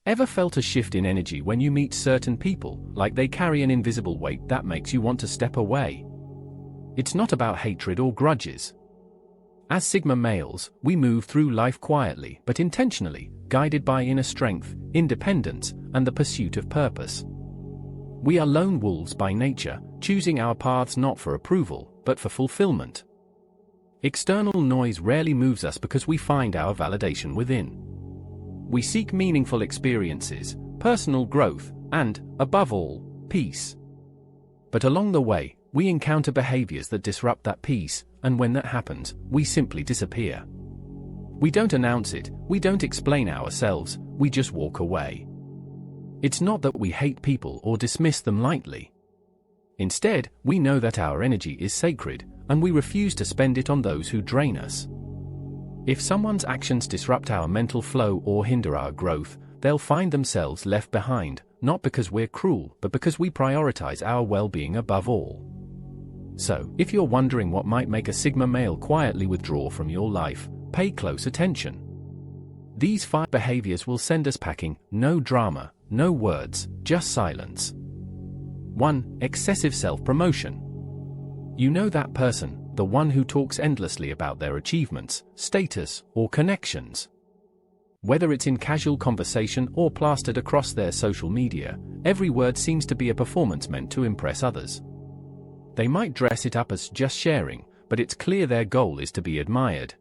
Ever felt a shift in energy when you meet certain people, like they carry an invisible weight that makes you want to step away? It's not about hatred or grudges. As Sigma males, we move through life quietly but intentionally, guided by inner strength, independence, and the pursuit of purpose. We are lone wolves by nature, choosing our paths not for approval, but for fulfillment. External noise rarely moves us because we find our validation within. We seek meaningful experiences, personal growth, and, above all, peace. But along the way, we encounter behaviors that disrupt that peace, and when that happens, we simply disappear. We don't announce it, we don't explain ourselves, we just walk away. It's not that we hate people or dismiss them lightly. Instead, we know that our energy is sacred, and we refuse to spend it on those who drain us. If someone's actions disrupt our mental flow or hinder our growth, they'll find themselves left behind, not because we're cruel, but because we prioritize our well-being above all. So, if you're wondering what might make a Sigma male quietly withdraw from your life, pay close attention. These 5 behaviors will send us packing: no drama, no words, just silence. 1. Excessive self-promotion. You know that person, the one who talks endlessly about their achievements, status, or connections. Whether it's in casual conversation or plastered across their social media, every word seems to be a performance meant to impress others. They might dress it up as just sharing, but it's clear their goal is to be admired.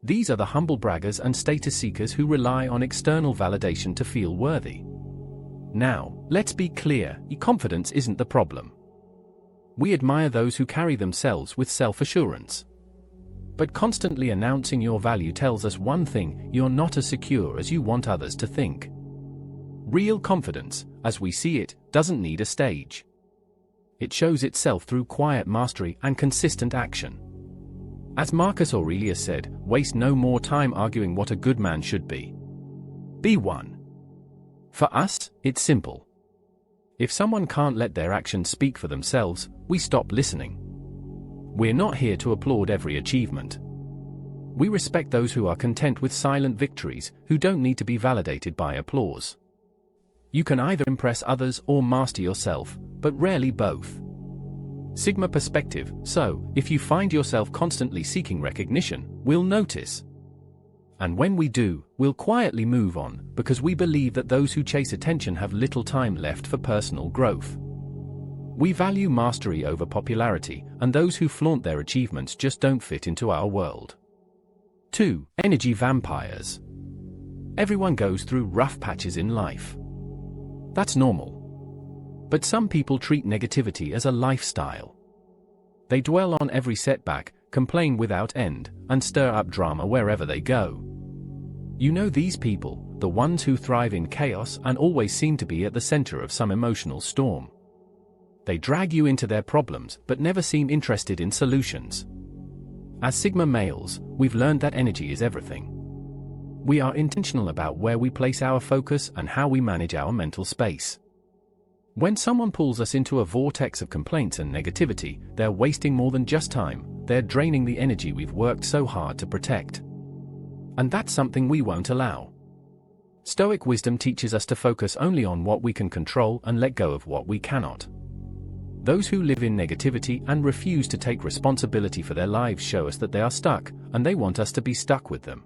These are the humble braggers and status seekers who rely on external validation to feel worthy. Now, let's be clear, confidence isn't the problem. We admire those who carry themselves with self-assurance. But constantly announcing your value tells us one thing: you're not as secure as you want others to think. Real confidence, as we see it, doesn't need a stage. It shows itself through quiet mastery and consistent action. As Marcus Aurelius said, waste no more time arguing what a good man should be. Be one. For us, it's simple. If someone can't let their actions speak for themselves, we stop listening. We're not here to applaud every achievement. We respect those who are content with silent victories, who don't need to be validated by applause. You can either impress others or master yourself, but rarely both. Sigma perspective: so, if you find yourself constantly seeking recognition, we'll notice. And when we do, we'll quietly move on, because we believe that those who chase attention have little time left for personal growth. We value mastery over popularity, and those who flaunt their achievements just don't fit into our world. 2. Energy vampires. Everyone goes through rough patches in life. That's normal. But some people treat negativity as a lifestyle. They dwell on every setback, complain without end, and stir up drama wherever they go. You know these people, the ones who thrive in chaos and always seem to be at the center of some emotional storm. They drag you into their problems but never seem interested in solutions. As Sigma males, we've learned that energy is everything. We are intentional about where we place our focus and how we manage our mental space. When someone pulls us into a vortex of complaints and negativity, they're wasting more than just time, they're draining the energy we've worked so hard to protect. And that's something we won't allow. Stoic wisdom teaches us to focus only on what we can control and let go of what we cannot. Those who live in negativity and refuse to take responsibility for their lives show us that they are stuck, and they want us to be stuck with them.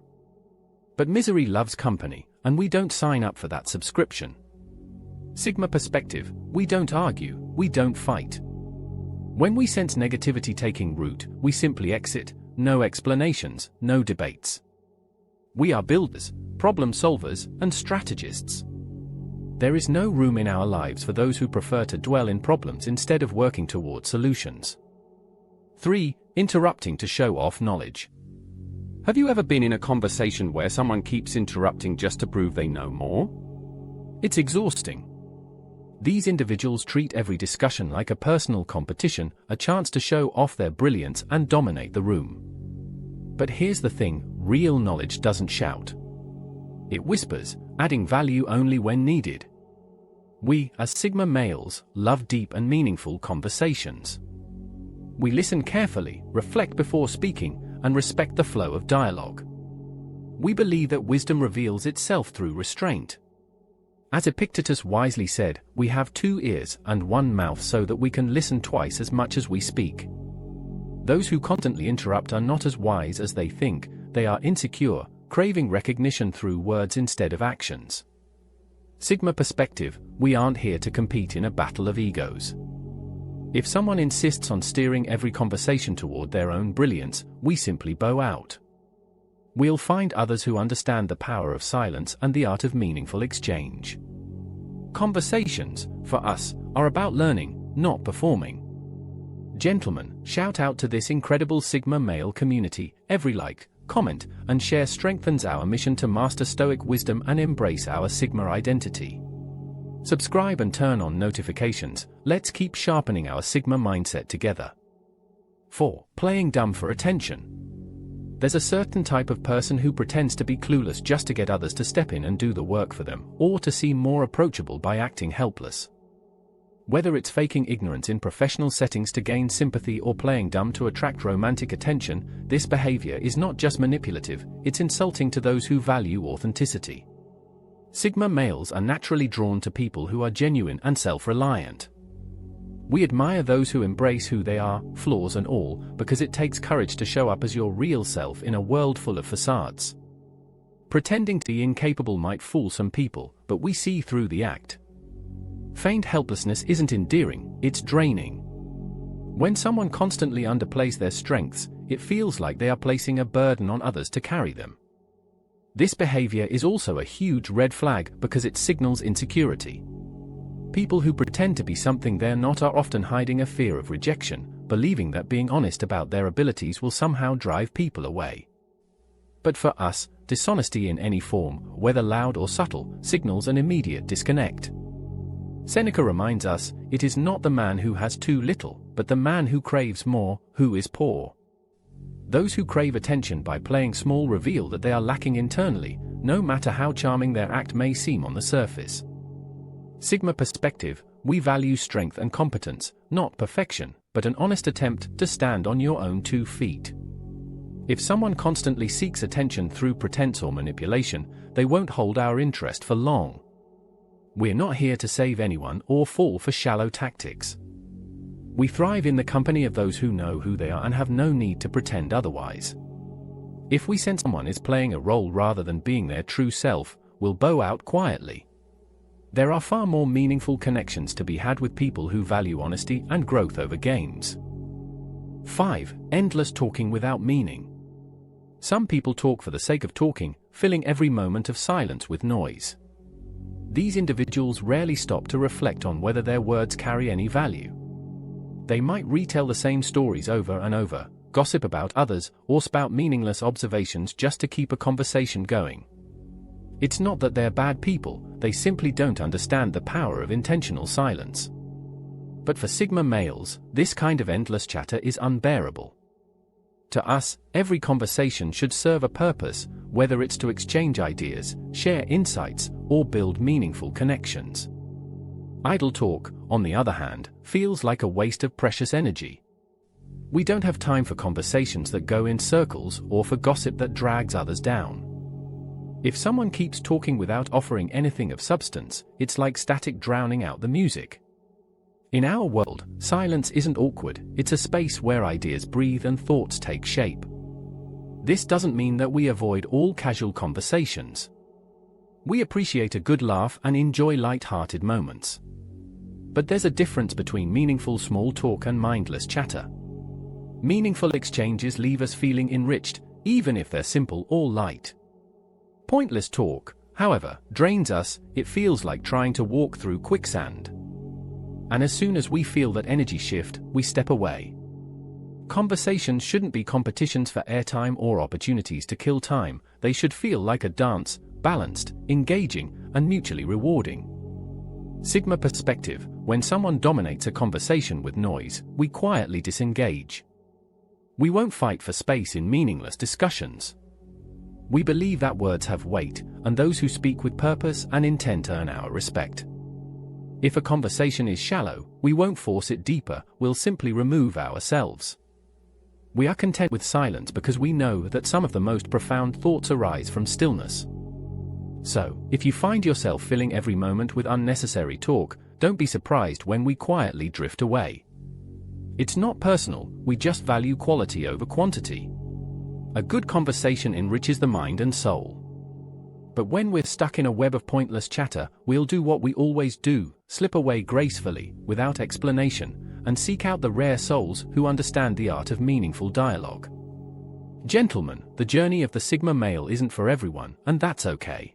But misery loves company, and we don't sign up for that subscription. Sigma perspective: we don't argue, we don't fight. When we sense negativity taking root, we simply exit, no explanations, no debates. We are builders, problem solvers, and strategists. There is no room in our lives for those who prefer to dwell in problems instead of working toward solutions. 3. Interrupting to show off knowledge. Have you ever been in a conversation where someone keeps interrupting just to prove they know more? It's exhausting. These individuals treat every discussion like a personal competition, a chance to show off their brilliance and dominate the room. But here's the thing: real knowledge doesn't shout. It whispers, adding value only when needed. We, as Sigma males, love deep and meaningful conversations. We listen carefully, reflect before speaking, and respect the flow of dialogue. We believe that wisdom reveals itself through restraint. As Epictetus wisely said, we have 2 ears and 1 mouth so that we can listen twice as much as we speak. Those who constantly interrupt are not as wise as they think, they are insecure, craving recognition through words instead of actions. Sigma perspective, we aren't here to compete in a battle of egos. If someone insists on steering every conversation toward their own brilliance, we simply bow out. We'll find others who understand the power of silence and the art of meaningful exchange. Conversations, for us, are about learning, not performing. Gentlemen, shout out to this incredible Sigma male community. Every like, comment, and share strengthens our mission to master Stoic wisdom and embrace our Sigma identity. Subscribe and turn on notifications. Let's keep sharpening our Sigma mindset together. 4. Playing dumb for attention. There's a certain type of person who pretends to be clueless just to get others to step in and do the work for them, or to seem more approachable by acting helpless. Whether it's faking ignorance in professional settings to gain sympathy or playing dumb to attract romantic attention, this behavior is not just manipulative, it's insulting to those who value authenticity. Sigma males are naturally drawn to people who are genuine and self-reliant. We admire those who embrace who they are, flaws and all, because it takes courage to show up as your real self in a world full of facades. Pretending to be incapable might fool some people, but we see through the act. Feigned helplessness isn't endearing, it's draining. When someone constantly underplays their strengths, it feels like they are placing a burden on others to carry them. This behavior is also a huge red flag because it signals insecurity. People who pretend to be something they're not are often hiding a fear of rejection, believing that being honest about their abilities will somehow drive people away. But for us, dishonesty in any form, whether loud or subtle, signals an immediate disconnect. Seneca reminds us, it is not the man who has too little, but the man who craves more, who is poor. Those who crave attention by playing small reveal that they are lacking internally, no matter how charming their act may seem on the surface. Sigma perspective, we value strength and competence, not perfection, but an honest attempt to stand on your own 2 feet. If someone constantly seeks attention through pretense or manipulation, they won't hold our interest for long. We're not here to save anyone or fall for shallow tactics. We thrive in the company of those who know who they are and have no need to pretend otherwise. If we sense someone is playing a role rather than being their true self, we'll bow out quietly. There are far more meaningful connections to be had with people who value honesty and growth over games. 5. Endless talking without meaning. Some people talk for the sake of talking, filling every moment of silence with noise. These individuals rarely stop to reflect on whether their words carry any value. They might retell the same stories over and over, gossip about others, or spout meaningless observations just to keep a conversation going. It's not that they're bad people, they simply don't understand the power of intentional silence. But for Sigma males, this kind of endless chatter is unbearable. To us, every conversation should serve a purpose, whether it's to exchange ideas, share insights, or build meaningful connections. Idle talk, on the other hand, feels like a waste of precious energy. We don't have time for conversations that go in circles or for gossip that drags others down. If someone keeps talking without offering anything of substance, it's like static drowning out the music. In our world, silence isn't awkward, it's a space where ideas breathe and thoughts take shape. This doesn't mean that we avoid all casual conversations. We appreciate a good laugh and enjoy light-hearted moments. But there's a difference between meaningful small talk and mindless chatter. Meaningful exchanges leave us feeling enriched, even if they're simple or light. Pointless talk, however, drains us, it feels like trying to walk through quicksand. And as soon as we feel that energy shift, we step away. Conversations shouldn't be competitions for airtime or opportunities to kill time, they should feel like a dance, balanced, engaging, and mutually rewarding. Sigma perspective, when someone dominates a conversation with noise, we quietly disengage. We won't fight for space in meaningless discussions. We believe that words have weight, and those who speak with purpose and intent earn our respect. If a conversation is shallow, we won't force it deeper, we'll simply remove ourselves. We are content with silence because we know that some of the most profound thoughts arise from stillness. So, if you find yourself filling every moment with unnecessary talk, don't be surprised when we quietly drift away. It's not personal, we just value quality over quantity. A good conversation enriches the mind and soul. But when we're stuck in a web of pointless chatter, we'll do what we always do, slip away gracefully, without explanation, and seek out the rare souls who understand the art of meaningful dialogue. Gentlemen, the journey of the Sigma male isn't for everyone, and that's okay.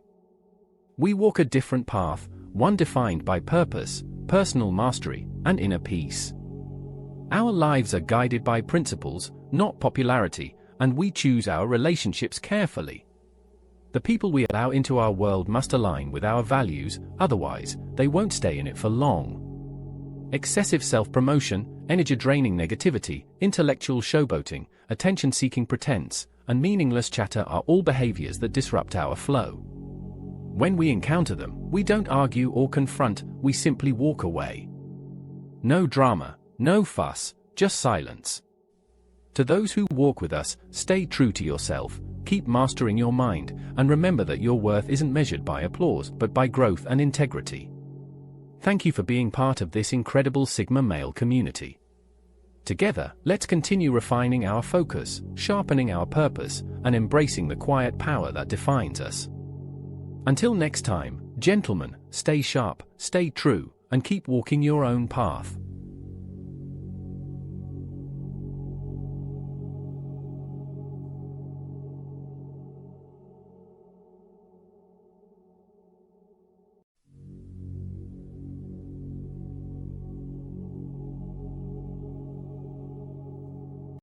We walk a different path, one defined by purpose, personal mastery, and inner peace. Our lives are guided by principles, not popularity, and we choose our relationships carefully. The people we allow into our world must align with our values, otherwise, they won't stay in it for long. Excessive self-promotion, energy-draining negativity, intellectual showboating, attention-seeking pretense, and meaningless chatter are all behaviors that disrupt our flow. When we encounter them, we don't argue or confront, we simply walk away. No drama, no fuss, just silence. To those who walk with us, stay true to yourself, keep mastering your mind, and remember that your worth isn't measured by applause but by growth and integrity. Thank you for being part of this incredible Sigma male community. Together, let's continue refining our focus, sharpening our purpose, and embracing the quiet power that defines us. Until next time, gentlemen, stay sharp, stay true, and keep walking your own path.